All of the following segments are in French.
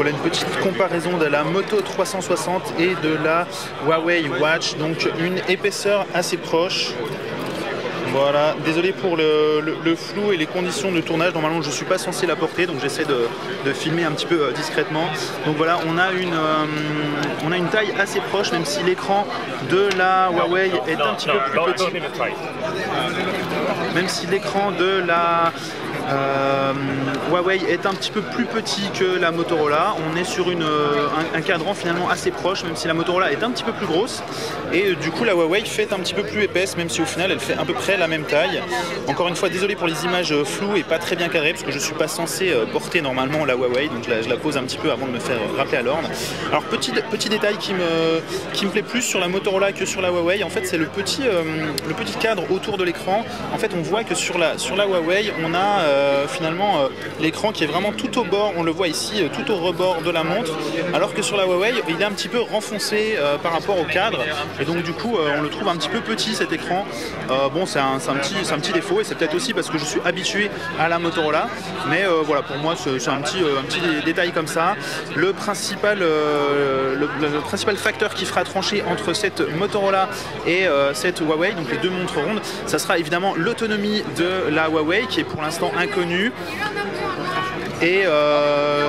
voilà une petite comparaison de la Moto 360 et de la Huawei Watch, donc une épaisseur assez proche. Voilà, désolé pour le flou et les conditions de tournage, normalement je ne suis pas censé la porter, donc j'essaie de filmer un petit peu discrètement. Donc voilà, on a une taille assez proche, même si l'écran de la Huawei est un petit peu plus petit. Même si l'écran de la Huawei est un petit peu plus petit que la Motorola, on est sur un cadran finalement assez proche, même si la Motorola est un petit peu plus grosse, et du coup la Huawei fait un petit peu plus épaisse, même si au final elle fait à peu près la même taille. Encore une fois, désolé pour les images floues et pas très bien cadrées, parce que je suis pas censé porter normalement la Huawei, donc je la pose un petit peu avant de me faire rappeler à l'ordre. Alors petit détail qui me plaît plus sur la Motorola que sur la Huawei, en fait c'est le petit cadre autour de l'écran. En fait on voit que sur la Huawei on a finalement l'écran qui est vraiment tout au bord, on le voit ici, tout au rebord de la montre, alors que sur la Huawei il est un petit peu renfoncé par rapport au cadre, et donc du coup on le trouve un petit peu petit cet écran. Bon, c'est un petit défaut, et c'est peut-être aussi parce que je suis habitué à la Motorola, mais voilà, pour moi c'est un petit détail comme ça. Le principal facteur qui fera trancher entre cette Motorola et cette Huawei, donc les deux montres rondes, ça sera évidemment l'autonomie de la Huawei qui est pour l'instant inconnue, et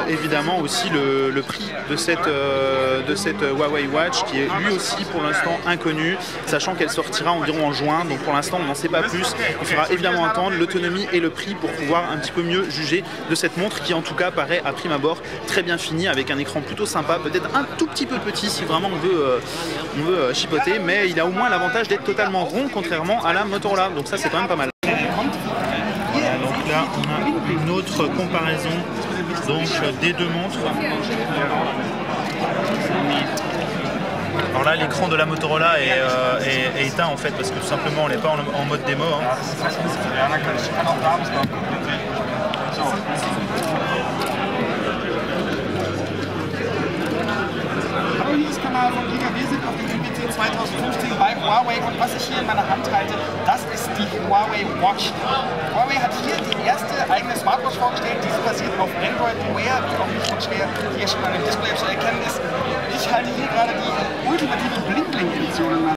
évidemment aussi le prix de cette Huawei Watch qui est lui aussi pour l'instant inconnu, sachant qu'elle sortira environ en juin, donc pour l'instant on n'en sait pas plus. Il faudra évidemment attendre l'autonomie et le prix pour pouvoir un petit peu mieux juger de cette montre qui en tout cas paraît à prime abord très bien finie, avec un écran plutôt sympa, peut-être un tout petit peu petit si vraiment on veut chipoter, mais il a au moins l'avantage d'être totalement rond contrairement à la Motorola, donc ça c'est quand même pas mal. Donc là on a une autre comparaison donc des deux montres. Alors là l'écran de la Motorola est éteint en fait, parce que tout simplement on n'est pas en mode démo. Kanal von Giga. Wir sind auf dem IBC 2015 bei Huawei, und was ich hier in meiner Hand halte, das ist die Huawei Watch. Huawei hat hier die erste eigene Smartwatch vorgestellt, diese basiert auf Android Wear, die auch nicht schwer hier schon an dem Display zu erkennen ist. Ich halte hier gerade die ultimative Bling-Bling-Edition in meiner Hand.